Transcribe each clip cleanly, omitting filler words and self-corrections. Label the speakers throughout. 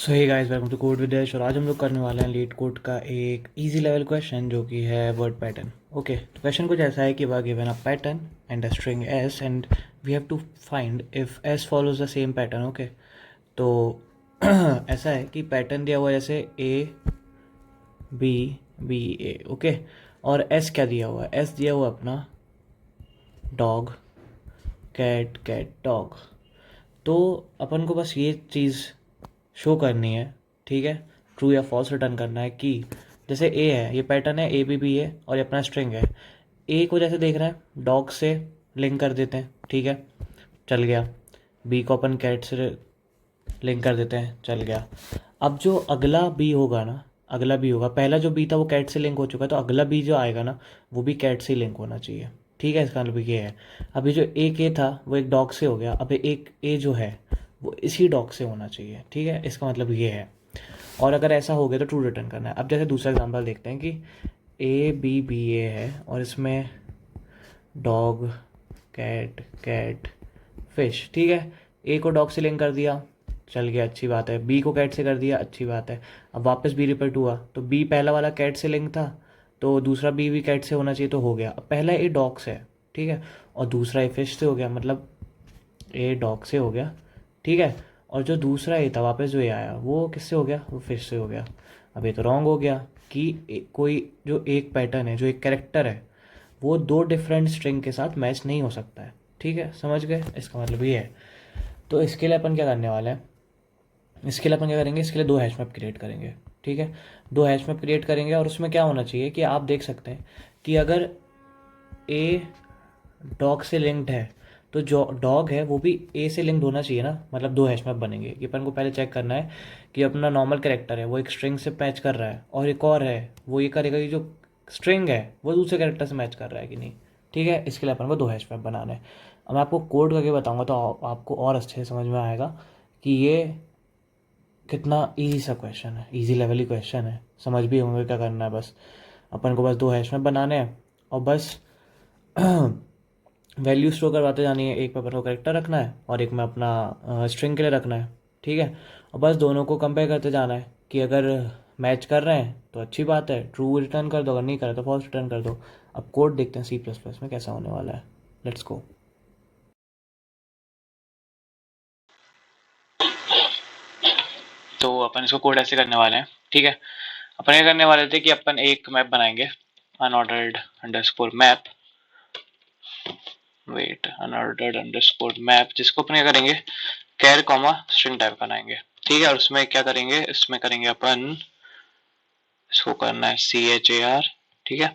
Speaker 1: So hey guys, welcome to Code Videsh. और आज हम लोग करने वाले हैं लीड कोड का एक इजी लेवल क्वेश्चन जो कि है वर्ड पैटर्न। ओके, तो क्वेश्चन कुछ ऐसा है कि we given a pattern and a string S and we have to find if S follows the same pattern. Okay, तो ऐसा है कि पैटर्न दिया हुआ है जैसे A B B A. Okay, और एस क्या दिया हुआ है? एस दिया हुआ अपना डॉग कैट कैट डॉग। तो अपन को बस ये चीज़ शो करनी है, ठीक है, ट्रू या फॉल्स रिटर्न करना है कि जैसे ए है, ये पैटर्न है, ए बी बी है और ये अपना स्ट्रिंग है। ए को जैसे देख रहे हैं डॉग से लिंक कर देते हैं, ठीक है, चल गया। बी को अपन कैट से लिंक कर देते हैं, चल गया। अब जो अगला बी होगा ना, अगला बी होगा, पहला जो बी था वो कैट से लिंक हो चुका है, तो अगला बी जो आएगा ना वो भी कैट से लिंक होना चाहिए, ठीक है। इसका मतलब ये है, अभी जो एक ए था वो एक डॉग से हो गया, अब एक ए जो है वो इसी डॉग से होना चाहिए, ठीक है। इसका मतलब ये है, और अगर ऐसा हो गया तो ट्रू रिटर्न करना है। अब जैसे दूसरा एग्जांपल देखते हैं कि ए बी बी ए है और इसमें डॉग कैट कैट फिश, ठीक है। ए को डॉग से लिंक कर दिया, चल गया, अच्छी बात है। बी को कैट से कर दिया, अच्छी बात है। अब वापस बी रिपीट हुआ तो बी पहला वाला कैट से लिंक था, तो दूसरा बी भी कैट से होना चाहिए, तो हो गया। अब पहला ए डॉग से है, ठीक है, और दूसरा ए फिश से हो गया, मतलब ए डॉग से हो गया, ठीक है। और जो दूसरा ए था वापस जो ए आया वो किससे हो गया? वो फिश से हो गया। अब ये तो रॉन्ग हो गया कि कोई जो एक पैटर्न है, जो एक कैरेक्टर है, वो दो डिफरेंट स्ट्रिंग के साथ मैच नहीं हो सकता है, ठीक है, समझ गए? इसका मतलब ये है। तो इसके लिए अपन क्या करने वाले हैं, इसके लिए अपन क्या करेंगे, इसके लिए दो हैश मैप क्रिएट करेंगे, ठीक है। दो हैश मैप क्रिएट करेंगे और उसमें क्या होना चाहिए कि आप देख सकते हैं कि अगर ए डॉग से लिंक्ड है तो जो डॉग है वो भी ए से लिंक्ड होना चाहिए ना, मतलब दो हैश मैप बनेंगे। कि अपन को पहले चेक करना है कि अपना नॉर्मल कैरेक्टर है वो एक स्ट्रिंग से मैच कर रहा है, और एक और है वो ये करेगा कि जो स्ट्रिंग है वो दूसरे कैरेक्टर से मैच कर रहा है कि नहीं, ठीक है। इसके लिए अपन को दो हैश मैप बनाना है। अब मैं आपको कोड करके बताऊंगा तो आपको और अच्छे से समझ में आएगा कि ये कितना ईजी सा क्वेश्चन है, ईजी लेवल ही क्वेश्चन है, समझ भी होंगे क्या करना है। बस अपन को बस दो हैश मैप बनाने हैं और बस वैल्यू स्टोर करवाते जानी है। एक में अपन को करेक्टर रखना है और एक में अपना स्ट्रिंग के लिए रखना है, ठीक है। और बस दोनों को कंपेयर करते जाना है कि अगर मैच कर रहे हैं तो अच्छी बात है, ट्रू रिटर्न कर दो, अगर नहीं करे तो फॉल्स रिटर्न कर दो। अब कोड देखते हैं सी प्लस प्लस में कैसा होने वाला है। Let's go. तो अपन इसको कोड ऐसे करने वाले हैं, ठीक है। अपन ये करने वाले थे कि अपन एक मैप बनाएंगे, unordered underscore map, wait, unordered underscore map, जिसको अपन क्या करेंगे, कैर कॉमा स्ट्रिंग टाइप बनाएंगे, ठीक है। और उसमें क्या करेंगे, इसमें करेंगे अपन, इसको करना है सी एच ए आर, ठीक है।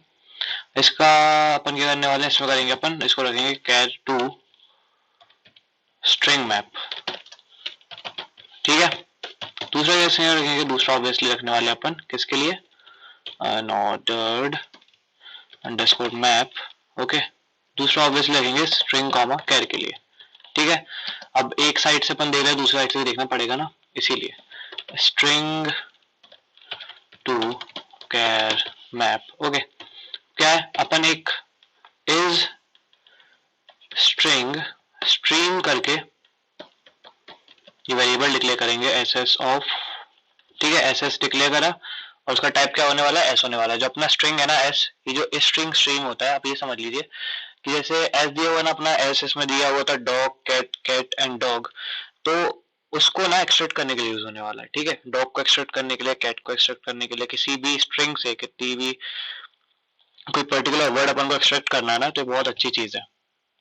Speaker 1: इसका अपन क्या करने वाले हैं, इसमें करेंगे अपन, इसको रखेंगे कैर टू स्ट्रिंग मैप, ठीक है। दूसरा कैसे रखेंगे, दूसरा ऑब्वियसली रखने वाले अपन किसके लिए, अनऑर्डर्ड अंडरस्कोर मैप, ओके। दूसरा ऑब्वियसली रखेंगे स्ट्रिंग कॉमा कैर के लिए, ठीक है। अब एक साइड से अपन दे रहे हैं, दूसरी साइड से देखना पड़ेगा ना, इसीलिए string to char map, okay. क्या है, अपन एक इज स्ट्रिंग स्ट्रीम करके ये वेरिएबल डिक्लेयर करेंगे एस एस ऑफ, ठीक है। एस एस डिक्लेयर करा और उसका टाइप क्या होने वाला है, एस होने वाला है। जो अपना स्ट्रिंग है ना एस, ये जो स्ट्रिंग स्ट्रीम होता है, आप ये समझ लीजिए कि जैसे एस दिया हुआ ना अपना, एस इसमें दिया हुआ था dog cat cat and dog, तो उसको ना एक्सट्रैक्ट करने के लिए यूज होने वाला है, ठीक है। डॉग को एक्सट्रैक्ट करने के लिए, कैट को एक्सट्रैक्ट करने के लिए, किसी भी स्ट्रिंग से कितनी भी कोई पर्टिकुलर वर्ड अपन को एक्सट्रैक्ट करना है ना, तो बहुत अच्छी चीज है,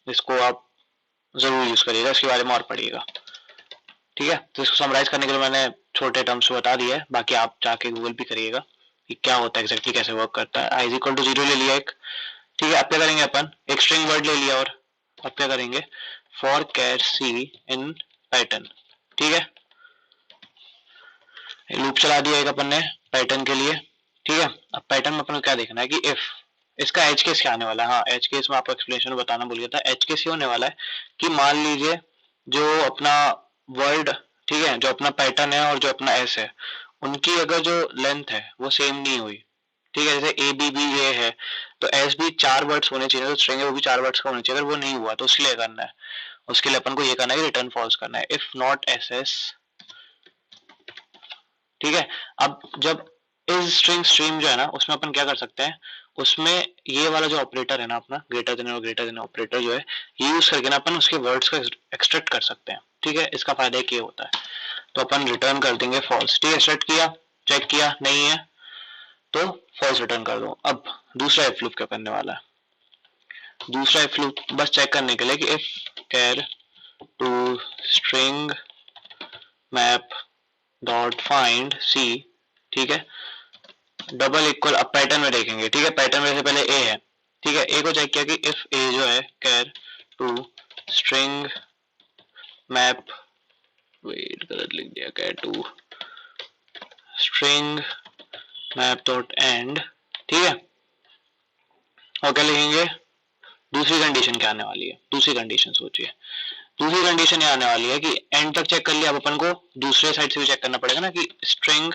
Speaker 1: इसको आप जरूर यूज करिएगा, इसके बारे में और पढ़िएगा, ठीक है। तो इसको समराइज करने के लिए मैंने छोटे टर्म्स में बता दिया है, बाकी आप जाके गूगल भी करिएगा कि क्या होता है एग्जैक्टली, कैसे वर्क करता है। I is equal to zero ले लिया एक, ठीक है। अब क्या करेंगे अपन, एक स्ट्रिंग वर्ड ले लिया, और अब क्या करेंगे, for char C in pattern, ठीक है। लूप चला दिया एक अपन ने पैटर्न के लिए, ठीक है। अब पैटर्न में अपन को क्या देखना है कि इफ इसका एज केस क्या आने वाला है, हाँ एज केस में आपको एक्सप्लेनेशन बताना भूल गया था। एज केस ये होने वाला है कि मान लीजिए जो अपना वर्ड, ठीक है, जो अपना पैटर्न है और जो अपना एस है, उनकी अगर जो लेंथ है वो सेम नहीं हुई, ठीक है। जैसे ए बी बी ए है तो एस भी चार वर्ड्स होने चाहिए, तो स्ट्रिंग है वो भी चार वर्ड्स का होना चाहिए। अगर वो नहीं हुआ तो उसके लिए करना है, उसके लिए अपन को ये करना है कि रिटर्न फॉल्स करना है, इफ नॉट एस एस ठीक है। अब जब इज स्ट्रिंग स्ट्रीम जो है ना, उसमें अपन क्या कर सकते हैं, उसमें ये वाला जो ऑपरेटर है ना अपना ग्रेटर देन और ग्रेटर देन ऑपरेटर जो है, ये यूज करके ना अपन उसके वर्ड्स को एक्सट्रैक्ट कर सकते हैं। ठीक है, इसका फायदा एक ये होता है। तो अपन रिटर्न कर देंगे फॉल्स। ठीक है, सेट किया, चेक किया, नहीं है तो फॉल्स रिटर्न कर दो। अब दूसरा इफ लूप क्या करने वाला है, दूसरा इफ लूप बस चेक करने के लिए कि if char to string map dot find C, ठीक है, डबल इक्वल, अब पैटर्न में देखेंगे। ठीक है, पैटर्न में से पहले ए है। ठीक है, ए को चेक किया कि इफ ए जो है char to string map, wait गलत लिख दिया, char to string map dot end. ठीक है, और क्या लिखेंगे, दूसरी कंडीशन क्या आने वाली है, दूसरी कंडीशन सोचिए, दूसरी कंडीशन ये आने वाली है कि एंड तक चेक कर लिया, अब अपन को दूसरे साइड से भी चेक करना पड़ेगा ना कि स्ट्रिंग,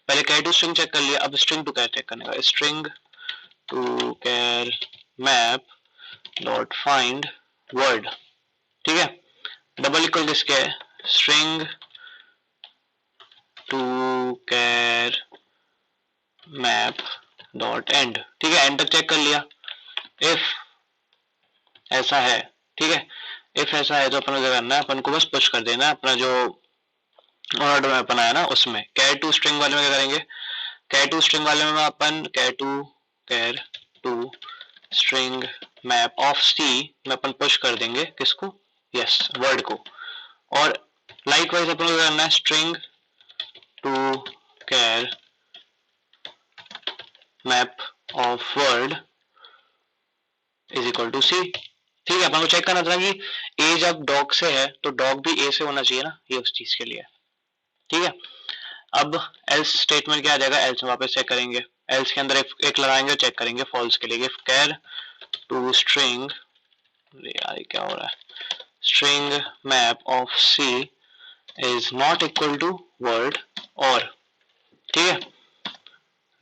Speaker 1: पहले कैर टू स्ट्रिंग चेक कर लिया, अब स्ट्रिंग टू कैर चेक करने का, string to char map dot find word. ठीक है, डबल इक्वल किसके है, string to char map dot end. ठीक है, एंड तक चेक कर लिया, इफ ऐसा है, ठीक है, इफ ऐसा है तो अपन को क्या करना है, अपन को बस पुश कर देना है अपना जो ऑर्डर में अपन आया ना उसमें। कैर टू स्ट्रिंग वाले में क्या करेंगे, कैर टू स्ट्रिंग वाले में अपन कैर टू स्ट्रिंग मैप ऑफ सी में अपन पुश कर देंगे किसको, यस वर्ड को। और लाइक वाइज अपन को करना है string to char map of word is equal to C. ठीक है, अपन को चेक करना था कि ए जब डॉग से है तो डॉग भी ए से होना चाहिए ना, ये उस चीज के लिए। ठीक है, अब एल्स स्टेटमेंट क्या आ जाएगा, एल्स में वापस चेक करेंगे, एल्स के अंदर एक लगाएंगे, चेक करेंगे फॉल्स के लिए, कैर टू स्ट्रिंग, यार क्या हो रहा है, string map of C is not equal to word और। ठीक है,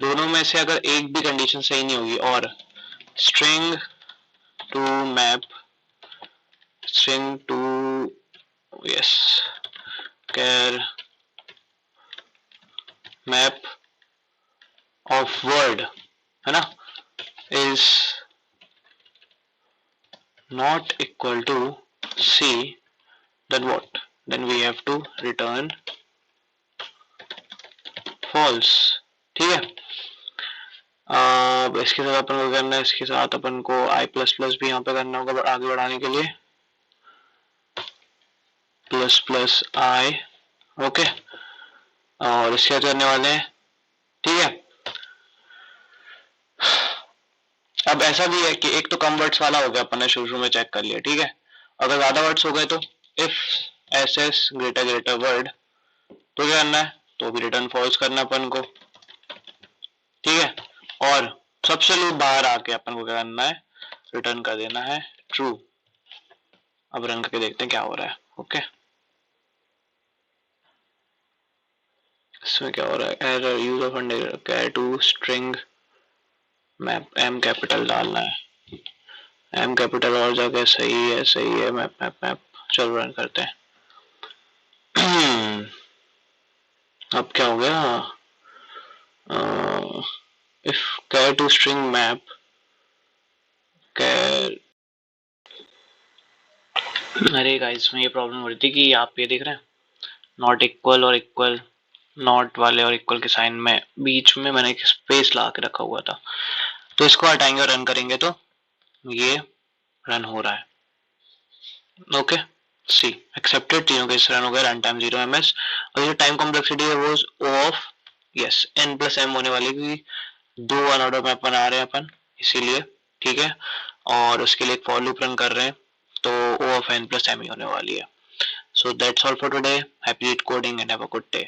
Speaker 1: दोनों में से अगर एक भी कंडीशन सही नहीं होगी, और string to map, string to, yes, char map of word है ना, is not equal to C, then what, then we have to return false। ठीक है, अब इसके साथ अपन को करना है, इसके साथ अपन को i प्लस प्लस भी यहाँ पे करना होगा आगे बढ़ाने के लिए, प्लस प्लस i, ओके, और इसके साथ करने वाले हैं। ठीक है, अब ऐसा भी है कि एक तो कम वर्ड्स वाला हो गया, अपन ने शुरू में चेक कर लिया। ठीक है, अगर ज्यादा वर्ड्स हो गए तो if S S greater greater word, तो क्या करना है, तो भी रिटर्न फॉल्स करना अपन को। ठीक है, और सबसे लूप बाहर आके अपन को क्या करना है, रिटर्न कर देना है ट्रू। अब रन करके देखते हैं क्या हो रहा है। ओके, इसमें क्या हो रहा है, error use of char to string map, M capital डालना है, एम कैपिटल और जगह सही है, सही है, मैप मैप मैप, चलो रन करते हैं। अब क्या हो गया, if char to string map char, अरे गाइस में ये प्रॉब्लम हो रही थी कि आप ये देख रहे हैं नॉट इक्वल और इक्वल, नॉट वाले और इक्वल के साइन में बीच में मैंने एक स्पेस ला के रखा हुआ था, तो इसको हटाएंगे और रन करेंगे तो ये रन हो रहा है। ओके, सी एक्सेप्टेड, तीनों के रन हो गए, रन टाइम 0 ms, और ये टाइम कॉम्प्लेक्सिटी है वो O of, yes, n plus m होने वाली, क्योंकि दो अनऑर्डर मैप बना रहे हैं अपन इसीलिए। ठीक है, और उसके लिए एक फॉर लूप रन कर रहे हैं, तो O of n plus m ही होने वाली है। So that's all for today. Happy coding and have a good day.